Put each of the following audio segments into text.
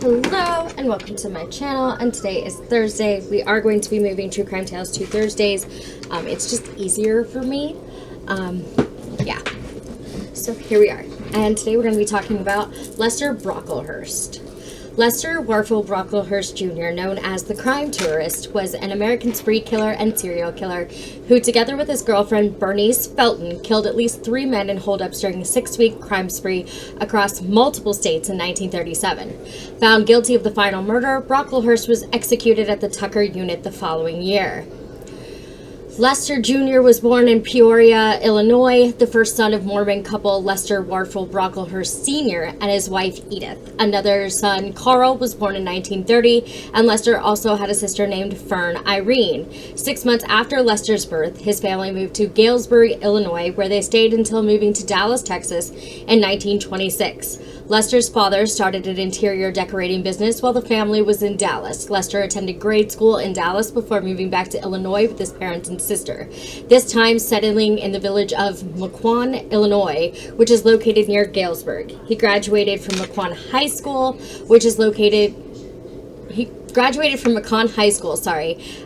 Hello and welcome to my channel, and today is Thursday. We are going to be moving True Crime Tales to Thursdays. It's just easier for me. Yeah. So here we are. And today we're going to be talking about Lester Brockelhurst. Lester Warfield Brockelhurst Jr., known as the Crime Tourist, was an American spree killer and serial killer who, together with his girlfriend Bernice Felton, killed at least 3 men in holdups during a 6-week crime spree across multiple states in 1937. Found guilty of the final murder, Brockelhurst was executed at the Tucker unit the following year. Lester Jr. was born in Peoria, Illinois, the first son of Mormon couple Lester Warfield Brockelhurst Sr. and his wife Edith. Another son, Carl, was born in 1930, and Lester also had a sister named Fern Irene. 6 months after Lester's birth, his family moved to Galesburg, Illinois, where they stayed until moving to Dallas, Texas in 1926. Lester's father started an interior decorating business while the family was in Dallas. Lester attended grade school in Dallas before moving back to Illinois with his parents and sister, this time settling in the village of Mequon, Illinois, which is located near Galesburg. He graduated from Mequon High School,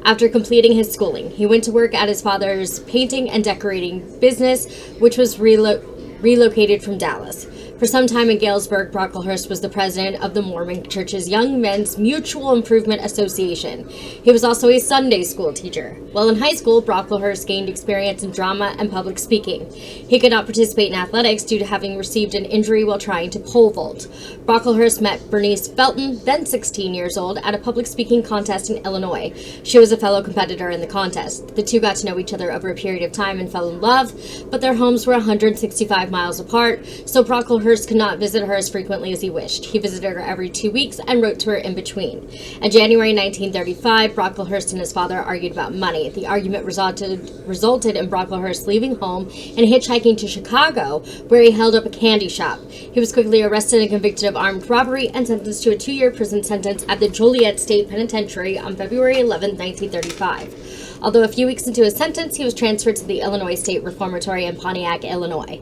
after completing his schooling. He went to work at his father's painting and decorating business, which was relocated from Dallas. For some time in Galesburg, Brockelhurst was the president of the Mormon Church's Young Men's Mutual Improvement Association. He was also a Sunday school teacher. While in high school, Brockelhurst gained experience in drama and public speaking. He could not participate in athletics due to having received an injury while trying to pole vault. Brockelhurst met Bernice Felton, then 16 years old, at a public speaking contest in Illinois. She was a fellow competitor in the contest. The two got to know each other over a period of time and fell in love, but their homes were 165 miles apart, so Brockelhurst could not visit her as frequently as he wished. He visited her every 2 weeks and wrote to her in between. In January 1935, Brockelhurst and his father argued about money. The argument resulted in Brockelhurst leaving home and hitchhiking to Chicago, where he held up a candy shop. He was quickly arrested and convicted of armed robbery and sentenced to a 2-year prison sentence at the Joliet State Penitentiary on February 11, 1935. Although a few weeks into his sentence, he was transferred to the Illinois State Reformatory in Pontiac, Illinois.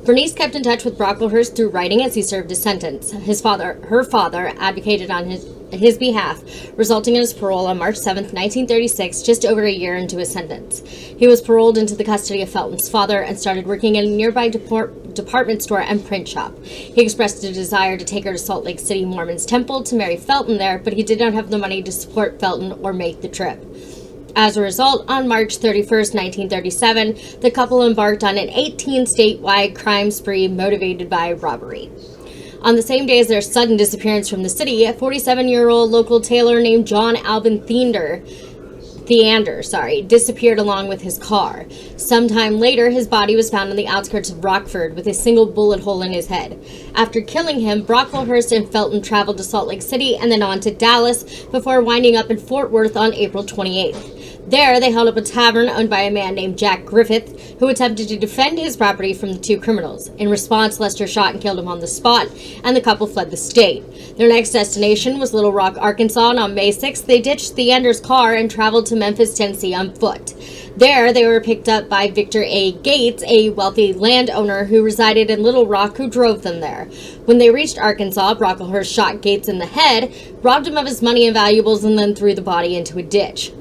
Bernice kept in touch with Brockelhurst through writing as he served his sentence. Her father, advocated on his behalf, resulting in his parole on March 7, 1936, just over a year into his sentence. He was paroled into the custody of Felton's father and started working in a nearby department store and print shop. He expressed a desire to take her to Salt Lake City Mormon's Temple to marry Felton there, but he did not have the money to support Felton or make the trip. As a result, on March 31, 1937, the couple embarked on an 18-statewide crime spree motivated by robbery. On the same day as their sudden disappearance from the city, a 47-year-old local tailor named John Alvin Theander disappeared along with his car. Sometime later, his body was found on the outskirts of Rockford with a single bullet hole in his head. After killing him, Brockelhurst and Felton traveled to Salt Lake City and then on to Dallas before winding up in Fort Worth on April 28th. There, they held up a tavern owned by a man named Jack Griffith, who attempted to defend his property from the two criminals. In response, Lester shot and killed him on the spot, and the couple fled the state. Their next destination was Little Rock, Arkansas, and on May 6th, they ditched Theander's car and traveled to Memphis, Tennessee on foot. There, they were picked up by Victor A. Gates, a wealthy landowner who resided in Little Rock, who drove them there. When they reached Arkansas, Brockelhurst shot Gates in the head, robbed him of his money and valuables, and then threw the body into a ditch.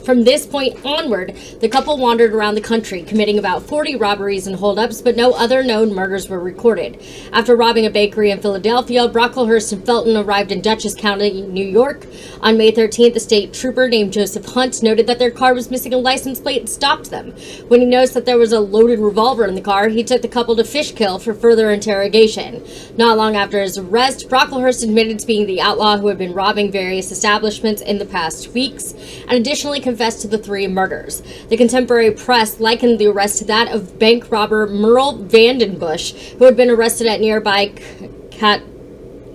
From this point onward, the couple wandered around the country, committing about 40 robberies and holdups, but no other known murders were recorded. After robbing a bakery in Philadelphia, Brockelhurst and Felton arrived in Dutchess County, New York. On May 13th, a state trooper named Joseph Hunt noted that their car was missing a license plate and stopped them. When he noticed that there was a loaded revolver in the car, he took the couple to Fishkill for further interrogation. Not long after his arrest, Brockelhurst admitted to being the outlaw who had been robbing various establishments in the past weeks, and additionally confessed to the 3 murders. The contemporary press likened the arrest to that of bank robber Merle Vandenbush, who had been arrested at nearby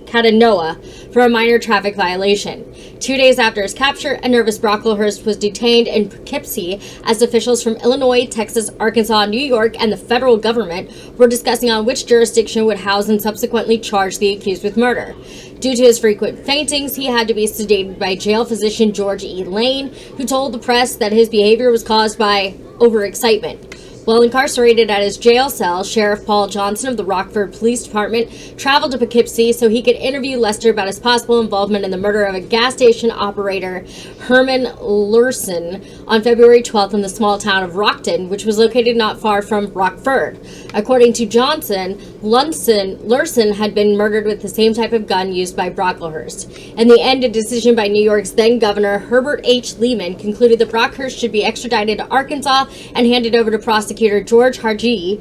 Catanoa for a minor traffic violation. 2 days after his capture, a nervous Brockelhurst was detained in Poughkeepsie as officials from Illinois, Texas, Arkansas, New York, and the federal government were discussing on which jurisdiction would house and subsequently charge the accused with murder. Due to his frequent faintings, he had to be sedated by jail physician George E. Lane, who told the press that his behavior was caused by overexcitement. While incarcerated at his jail cell, Sheriff Paul Johnson of the Rockford Police Department traveled to Poughkeepsie so he could interview Lester about his possible involvement in the murder of a gas station operator, Herman Lurson, on February 12th in the small town of Rockton, which was located not far from Rockford. According to Johnson, Lurson had been murdered with the same type of gun used by Brockelhurst. In the end, a decision by New York's then-Governor Herbert H. Lehman concluded that Brockelhurst should be extradited to Arkansas and handed over to prosecutor George Hargee,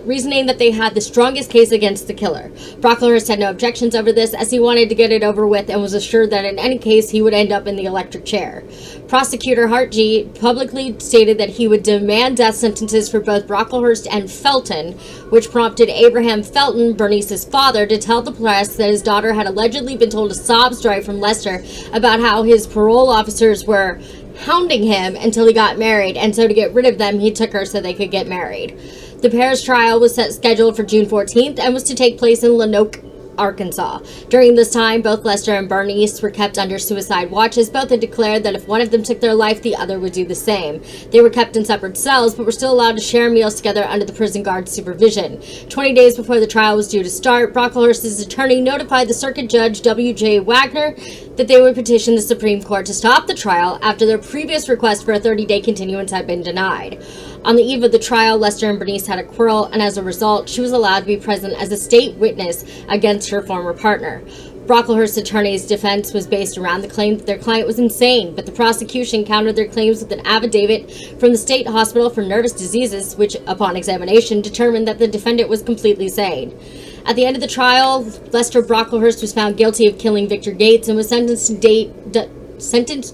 reasoning that they had the strongest case against the killer. Brockelhurst had no objections over this, as he wanted to get it over with and was assured that in any case he would end up in the electric chair. Prosecutor Hargee publicly stated that he would demand death sentences for both Brockelhurst and Felton, which prompted Abraham Felton, Bernice's father, to tell the press that his daughter had allegedly been told a sob story from Lester about how his parole officers were hounding him until he got married, and so to get rid of them, he took her so they could get married. The pair's trial was scheduled for June 14th and was to take place in Lanoke, Arkansas. During this time, both Lester and Bernice were kept under suicide watch, as both had declared that if one of them took their life, the other would do the same. They were kept in separate cells, but were still allowed to share meals together under the prison guard's supervision. 20 days before the trial was due to start, Brockelhurst's attorney notified the circuit judge, W.J. Wagner, that they would petition the Supreme Court to stop the trial after their previous request for a 30-day continuance had been denied. On the eve of the trial, Lester and Bernice had a quarrel, and as a result, she was allowed to be present as a state witness against her former partner. Brockelhurst's attorney's defense was based around the claim that their client was insane, but the prosecution countered their claims with an affidavit from the State Hospital for Nervous Diseases, which, upon examination, determined that the defendant was completely sane. At the end of the trial, Lester Brockelhurst was found guilty of killing Victor Gates and was sentenced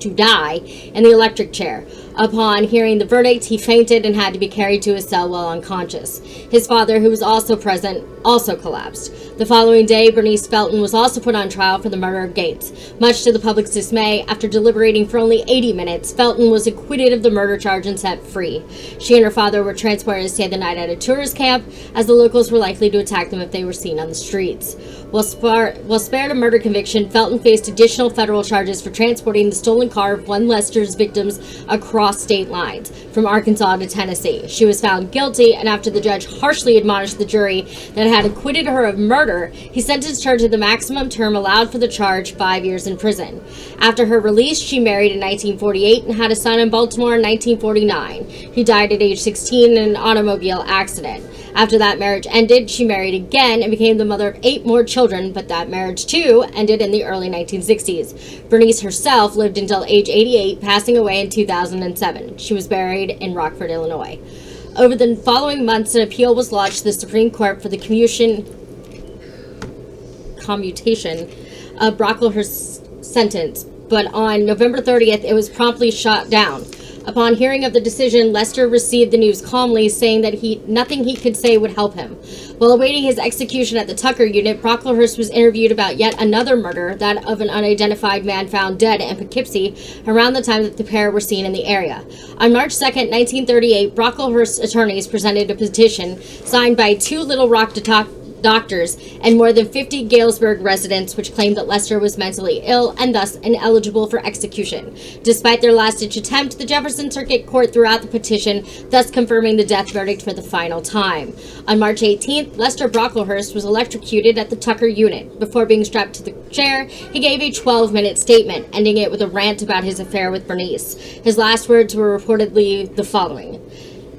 to die in the electric chair. Upon hearing the verdict, he fainted and had to be carried to his cell while unconscious. His father, who was also present, also collapsed. The following day, Bernice Felton was also put on trial for the murder of Gates. Much to the public's dismay, after deliberating for only 80 minutes, Felton was acquitted of the murder charge and set free. She and her father were transported to stay the night at a tourist camp, as the locals were likely to attack them if they were seen on the streets. While spared a murder conviction, Felton faced additional federal charges for transporting the stolen car of one Lester's victims across state lines, from Arkansas to Tennessee. She was found guilty, and after the judge harshly admonished the jury that had acquitted her of murder, he sentenced her to the maximum term allowed for the charge, 5 years in prison. After her release, she married in 1948 and had a son in Baltimore in 1949. He died at age 16 in an automobile accident. After that marriage ended, she married again and became the mother of 8 more children, but that marriage too ended in the early 1960s. Bernice herself lived until age 88, passing away in 2007. She was buried in Rockford, Illinois. Over the following months, an appeal was lodged to the Supreme Court for the commutation of Brockelhurst's sentence, but on November 30th, it was promptly shot down. Upon hearing of the decision, Lester received the news calmly, saying that nothing he could say would help him. While awaiting his execution at the Tucker unit, Brockelhurst was interviewed about yet another murder, that of an unidentified man found dead in Poughkeepsie around the time that the pair were seen in the area. On March 2nd, 1938, Brockelhurst's attorneys presented a petition signed by 2 Little Rock doctors and more than 50 Galesburg residents, which claimed that Lester was mentally ill and thus ineligible for execution. Despite their last-ditch attempt, the Jefferson Circuit Court threw out the petition, thus confirming the death verdict for the final time. On March 18th, Lester Brockelhurst was electrocuted at the Tucker unit. Before being strapped to the chair, he gave a 12-minute statement, ending it with a rant about his affair with Bernice. His last words were reportedly the following.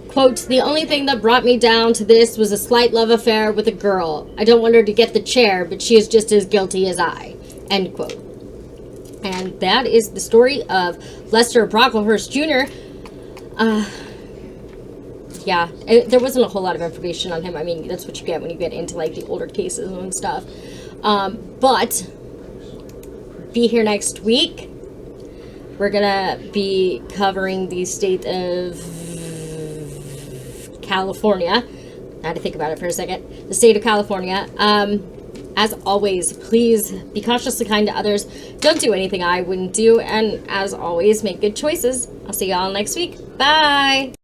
Quote, "The only thing that brought me down to this was a slight love affair with a girl. I don't want her to get the chair, but she is just as guilty as I." End quote. And that is the story of Lester Brockelhurst Jr. There wasn't a whole lot of information on him. I mean, that's what you get when you get into, like, the older cases and stuff. But be here next week. We're gonna be covering the state of California. I had to think about it for a second. The state of California. As always, please be cautiously kind to others. Don't do anything I wouldn't do. And as always, make good choices. I'll see y'all next week. Bye.